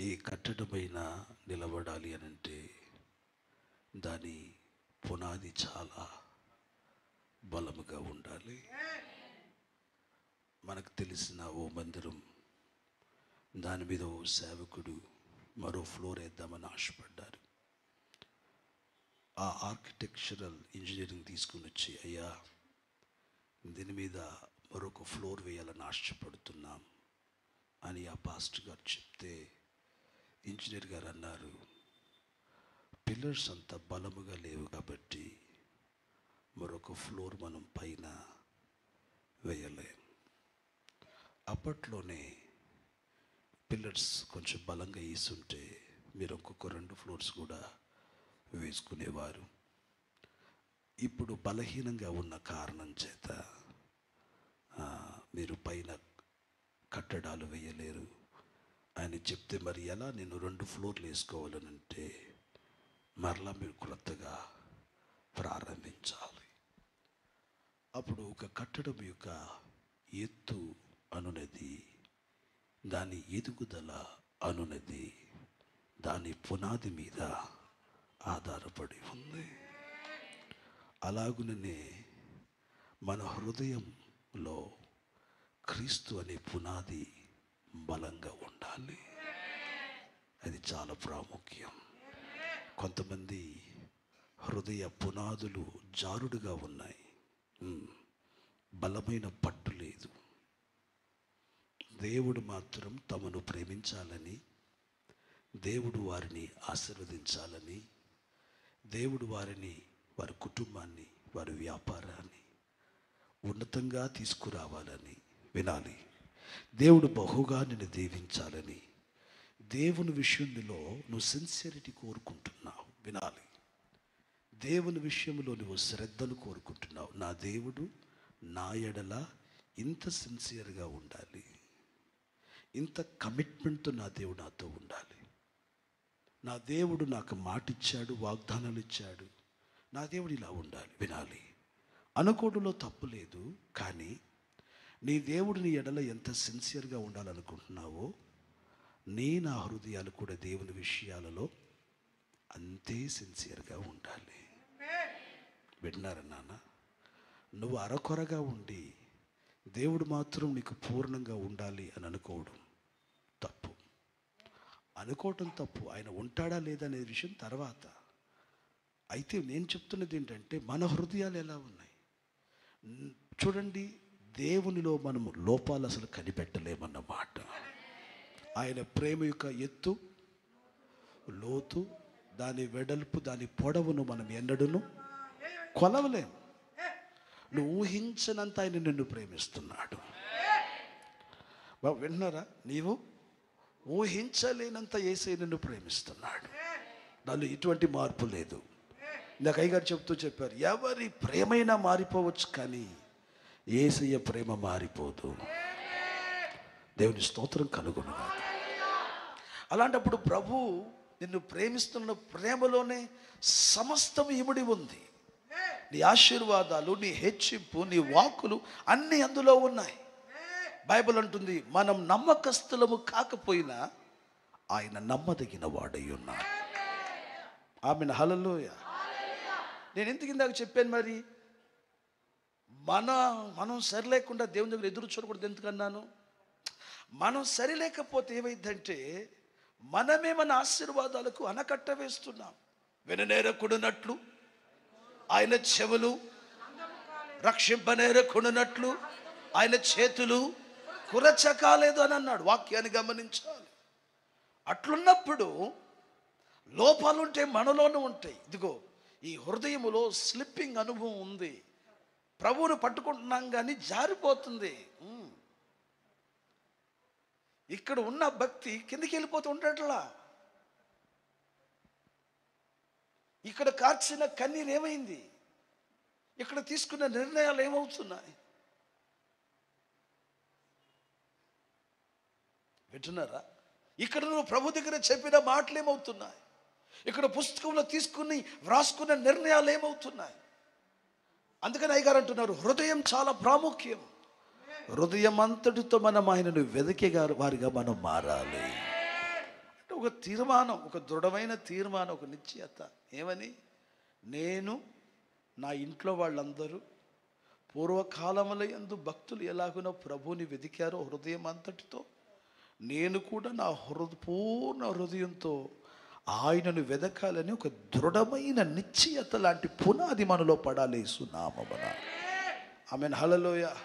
ఏ కట్టడమైన నిలబడాలి అని అంటే దాని పునాది చాలా బలముగా ఉండాలి. మనకు తెలిసిన ఓ మందిరం, దాని మీద ఓ సేవకుడు మరో ఫ్లోర్ వేద్దామని ఆశపడ్డారు. ఆ ఆర్కిటెక్చరల్ ఇంజనీరింగ్ తీసుకుని వచ్చి, అయ్యా దీని మీద మరొక ఫ్లోర్ వేయాలని ఆశపడుతున్నాం అని ఆ పాస్టర్ గారు చెప్తే, ఇంజనీర్ గారు అన్నారు, పిల్లర్స్ అంత బలముగా లేవు కాబట్టి మరొక ఫ్లోర్ మనం పైన వేయలేం. అప్పట్లోనే పిల్లర్స్ కొంచెం బలంగా వేసుంటే మీరు ఒక్కొక్క 2 ఫ్లోర్స్ కూడా వేసుకునేవారు. ఇప్పుడు బలహీనంగా ఉన్న కారణం చేత మీరు పైన కట్టడాలు వేయలేరు అని చెప్తే, మరి ఎలా నేను 2 ఫ్లోర్లు వేసుకోవాలని అంటే మరలా మీరు క్రొత్తగా ప్రారంభించాలి. అప్పుడు ఒక కట్టడం యొక్క ఎత్తు అనునది, దాని ఎదుగుదల అనునది దాని పునాది మీద ఆధారపడి ఉంది. అలాగుననే మన హృదయంలో క్రీస్తు అనే పునాది బలంగా ఉండాలి. అది చాలా ప్రాముఖ్యం. కొంతమంది హృదయ పునాదులు జారుడుగా ఉన్నాయి, బలమైన పట్టు లేదు. దేవుడు మాత్రం తమను ప్రేమించాలని, దేవుడు వారిని ఆశీర్వదించాలని, దేవుడు వారిని, వారి కుటుంబాన్ని, వారి వ్యాపారాన్ని ఉన్నతంగా తీసుకురావాలని వినాలి. దేవుడు బహుగా నిన్ను దీవించాలని, దేవుని విషయంలో నువ్వు సిన్సియరిటీ కోరుకుంటున్నావు వినాలి. దేవుని విషయంలో నువ్వు శ్రద్ధను కోరుకుంటున్నావు. నా దేవుడు నా ఎడల ఇంత సిన్సియర్గా ఉండాలి, ఇంత కమిట్మెంట్తో నా దేవుడు నాతో ఉండాలి, నా దేవుడు నాకు మాట ఇచ్చాడు, వాగ్దానాలు ఇచ్చాడు, నా దేవుడు ఇలా ఉండాలి వినాలి. అనుకోవడంలో తప్పు లేదు, కానీ నీ దేవుడు నీ ఎడల ఎంత సిన్సియర్గా ఉండాలనుకుంటున్నావో నా హృదయాలు కూడా దేవుని విషయాలలో అంతే సిన్సియర్గా ఉండాలి. విన్నారా నాన్న? నువ్వు అరకొరగా ఉండి దేవుడు మాత్రం నీకు పూర్ణంగా ఉండాలి అని అనుకోవడం తప్పు. అనుకోవటం తప్పు, ఆయన ఉంటాడా లేదా అనే విషయం తర్వాత. అయితే నేను చెప్తున్నది ఏంటంటే, మన హృదయాలు ఎలా ఉన్నాయి చూడండి. దేవునిలో మనము లోపాలు అసలు కనిపెట్టలేమన్నమాట. ఆయన ప్రేమ యొక్క ఎత్తు, లోతు, దాని వెడల్పు, దాని పొడవును మనం ఎన్నడూను కొలవలేము. నువ్వు ఊహించనంత ఆయన నిన్ను ప్రేమిస్తున్నాడు. విన్నారా? నీవు ఊహించలేనంత యేసయ్య నిన్ను ప్రేమిస్తున్నాడు. దానిలో ఎటువంటి మార్పు లేదు. ఇందాక అయ్యగారు చెప్తూ చెప్పారు, ఎవరి ప్రేమైనా మారిపోవచ్చు కానీ యేసయ్య ప్రేమ మారిపోదు. దేవుని స్తోత్రం కలుగునుగా. అలాంటప్పుడు ప్రభు నిన్ను ప్రేమిస్తున్న ప్రేమలోనే సమస్తం ఇమిడి ఉంది. నీ ఆశీర్వాదాలు, నీ హెచ్చింపు, నీ వాక్కులు అన్నీ అందులో ఉన్నాయి. బైబిల్ అంటుంది, మనం నమ్మకస్తులము కాకపోయినా ఆయన నమ్మదగిన వాడై ఉన్నాడు. ఆమెన్. హల్లెలూయా. నేను ఎందుకు ఇందాక చెప్పాను, మరి మనం సరిలేకుండా దేవుని దగ్గర ఎదురు చూడకూడదు. ఎందుకన్నాను? మనం సరిలేకపోతే ఏమైందంటే మనమే మన ఆశీర్వాదాలకు అనకట్ట వేస్తున్నాం. విననేరకుడునట్లు ఆయన చెవులు, రక్షింపనేరకుడునట్లు ఆయన చేతులు కురచకాలేదు అని అన్నాడు. వాక్యాన్ని గమనించాలి. అట్లున్నప్పుడు లోపాలుంటే మనలోనూ ఉంటాయి. ఇదిగో ఈ హృదయములో స్లిప్పింగ్ అనుభవం ఉంది. ప్రభువును పట్టుకుంటున్నాం కానీ జారిపోతుంది. ఇక్కడ ఉన్న భక్తి కిందికి వెళ్ళిపోతూ ఉండట్లా. ఇక్కడ కార్చిన కన్నీరు ఏమైంది? ఇక్కడ తీసుకున్న నిర్ణయాలు ఏమవుతున్నాయి? వింటున్నారా? ఇక్కడ నువ్వు ప్రభు దగ్గర చెప్పిన మాటలు ఏమవుతున్నాయి? ఇక్కడ పుస్తకంలో తీసుకుని వ్రాసుకున్న నిర్ణయాలు ఏమవుతున్నాయి? అందుకని అయ్యగారు అంటున్నారు, హృదయం చాలా ప్రాముఖ్యం. హృదయం అంతటితో మనం ఆయనను వెతికే వారిగా మనం మారాలి. అంటే ఒక తీర్మానం, ఒక దృఢమైన తీర్మానం, ఒక నిశ్చయత. ఏమని? నేను, నా ఇంట్లో వాళ్ళందరూ పూర్వకాలముల యందు భక్తులు ఎలాగునో ప్రభువుని వెదికారో హృదయం అంతటితో, నేను కూడా నా పూర్ణ హృదయంతో ఆయనను వెదకాలని ఒక దృఢమైన నిశ్చయత లాంటి పునాది మనలో పడాలి. యేసు నామమున ఆమేన్. హల్లెలూయా.